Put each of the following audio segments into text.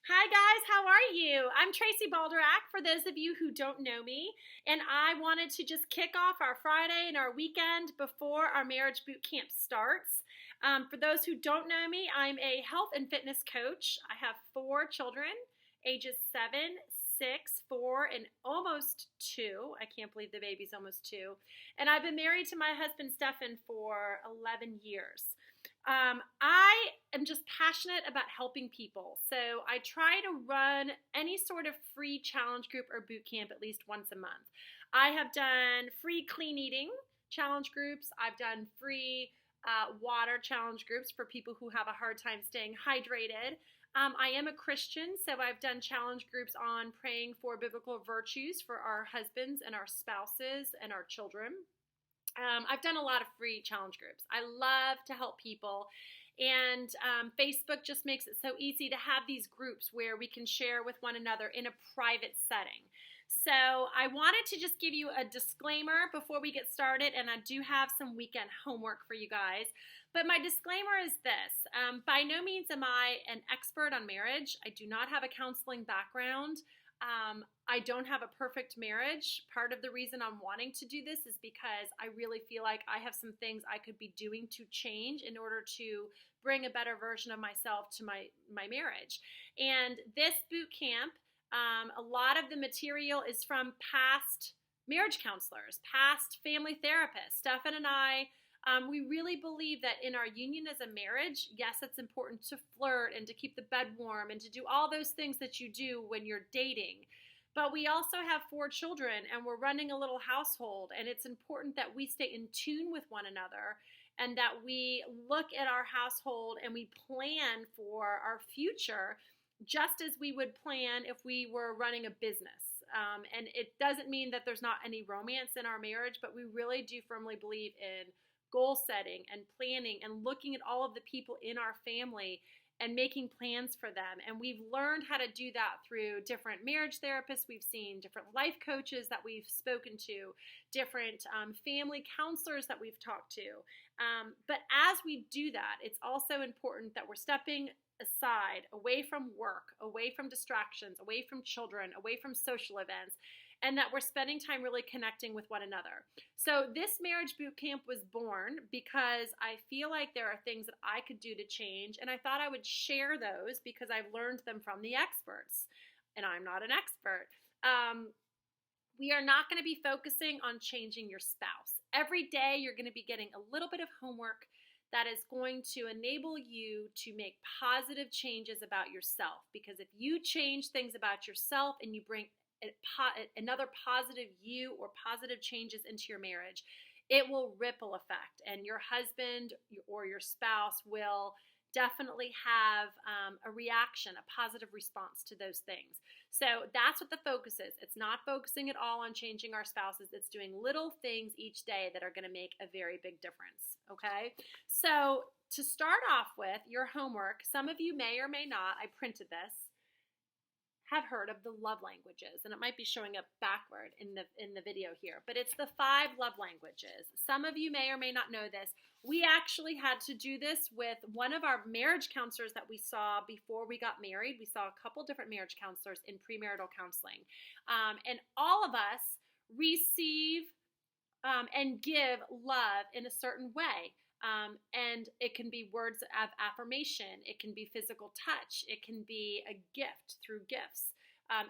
Hi guys, how are you? I'm Tracy Balderack, for those of you who don't know me, and I wanted to just kick off our Friday and our weekend before our marriage boot camp starts. For those who don't know me, I'm a health and fitness coach. I have four children, ages 7, 6, 4, and almost 2. I can't believe the baby's almost 2. And I've been married to my husband, Stefan, for 11 years. I am just passionate about helping people. So I try to run any sort of free challenge group or boot camp at least once a month. I have done free clean eating challenge groups. I've done free water challenge groups for people who have a hard time staying hydrated. I am a Christian, so I've done challenge groups on praying for biblical virtues for our husbands and our spouses and our children. I've done a lot of free challenge groups. I love to help people. And Facebook just makes it so easy to have these groups where we can share with one another in a private setting. So I wanted to just give you a disclaimer before we get started, and I do have some weekend homework for you guys. But my disclaimer is this. By no means am I an expert on marriage. I do not have a counseling background. I don't have a perfect marriage. Part of the reason I'm wanting to do this is because I really feel like I have some things I could be doing to change in order to bring a better version of myself to my marriage. And this boot camp, a lot of the material is from past marriage counselors, past family therapists. Stefan and I, we really believe that in our union as a marriage, yes, it's important to flirt and to keep the bed warm and to do all those things that you do when you're dating. But we also have 4 children and we're running a little household, and it's important that we stay in tune with one another and that we look at our household and we plan for our future just as we would plan if we were running a business. And it doesn't mean that there's not any romance in our marriage, but we really do firmly believe in goal setting and planning and looking at all of the people in our family and making plans for them. And we've learned how to do that through different marriage therapists. We've seen different life coaches that we've spoken to, different family counselors that we've talked to. But as we do that, it's also important that we're stepping aside, away from work, away from distractions, away from children, away from social events, and that we're spending time really connecting with one another. So this marriage boot camp was born because I feel like there are things that I could do to change, and I thought I would share those because I've learned them from the experts, and I'm not an expert. We are not going to be focusing on changing your spouse. Every day you're going to be getting a little bit of homework that is going to enable you to make positive changes about yourself, because if you change things about yourself and you bring another positive you or positive changes into your marriage, it will ripple effect, and your husband or your spouse will definitely have a reaction, a positive response to those things. So that's what the focus is. It's not focusing at all on changing our spouses. It's doing little things each day that are going to make a very big difference. Okay? So to start off with, your homework, some of you may or may not, I printed this, have heard of the love languages, and it might be showing up backward in the video here, but it's the 5 love languages. Some of you may or may not know this. We actually had to do this with one of our marriage counselors that we saw before we got married. We saw a couple different marriage counselors in premarital counseling, and all of us receive and give love in a certain way. And it can be words of affirmation. It can be physical touch. It can be a gift through gifts.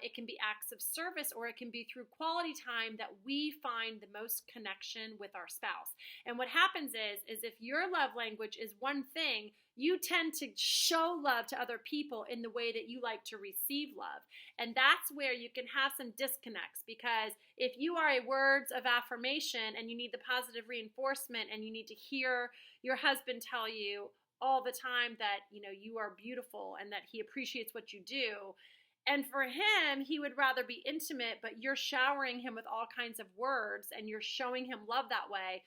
It can be acts of service, or it can be through quality time that we find the most connection with our spouse. And what happens is if your love language is one thing, you tend to show love to other people in the way that you like to receive love. And that's where you can have some disconnects, because if you are a words of affirmation and you need the positive reinforcement and you need to hear your husband tell you all the time that, you know, you are beautiful and that he appreciates what you do, and for him, he would rather be intimate, but you're showering him with all kinds of words and you're showing him love that way,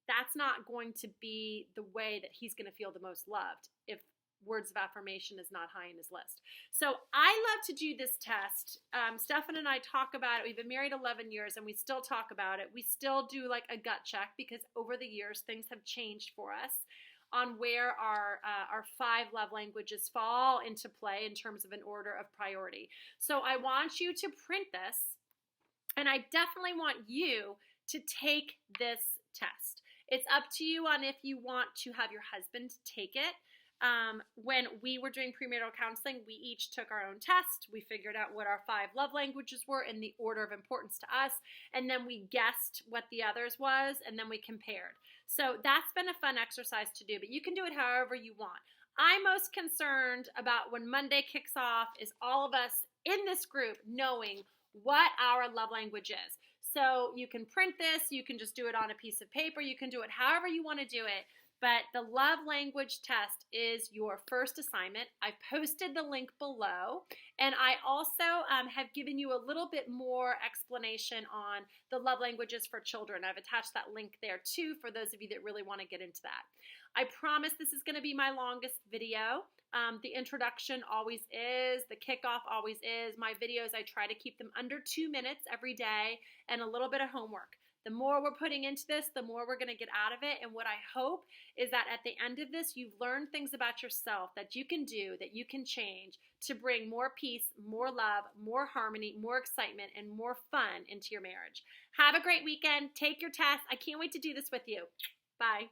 that's not going to be the way that he's going to feel the most loved if words of affirmation is not high in his list. So I love to do this test. Stefan and I talk about it. We've been married 11 years and we still talk about it. We still do like a gut check because over the years things have changed for us. on where our 5 love languages fall into play in terms of an order of priority. So I want you to print this, and I definitely want you to take this test. It's up to you on if you want to have your husband take it. When we were doing premarital counseling, we each took our own test. We figured out what our 5 love languages were in the order of importance to us, and then we guessed what the others was, and then we compared. So that's been a fun exercise to do, but you can do it however you want. I'm most concerned about when Monday kicks off is all of us in this group knowing what our love language is. So you can print this, you can just do it on a piece of paper, you can do it however you want to do it. But the love language test is your first assignment. I posted the link below, and I also have given you a little bit more explanation on the love languages for children. I've attached that link there too for those of you that really want to get into that. I promise this is going to be my longest video. The introduction always is, the kickoff always is. My videos, I try to keep them under 2 minutes every day and a little bit of homework. The more we're putting into this, the more we're going to get out of it. And what I hope is that at the end of this, you've learned things about yourself that you can do, that you can change to bring more peace, more love, more harmony, more excitement, and more fun into your marriage. Have a great weekend. Take your test. I can't wait to do this with you. Bye.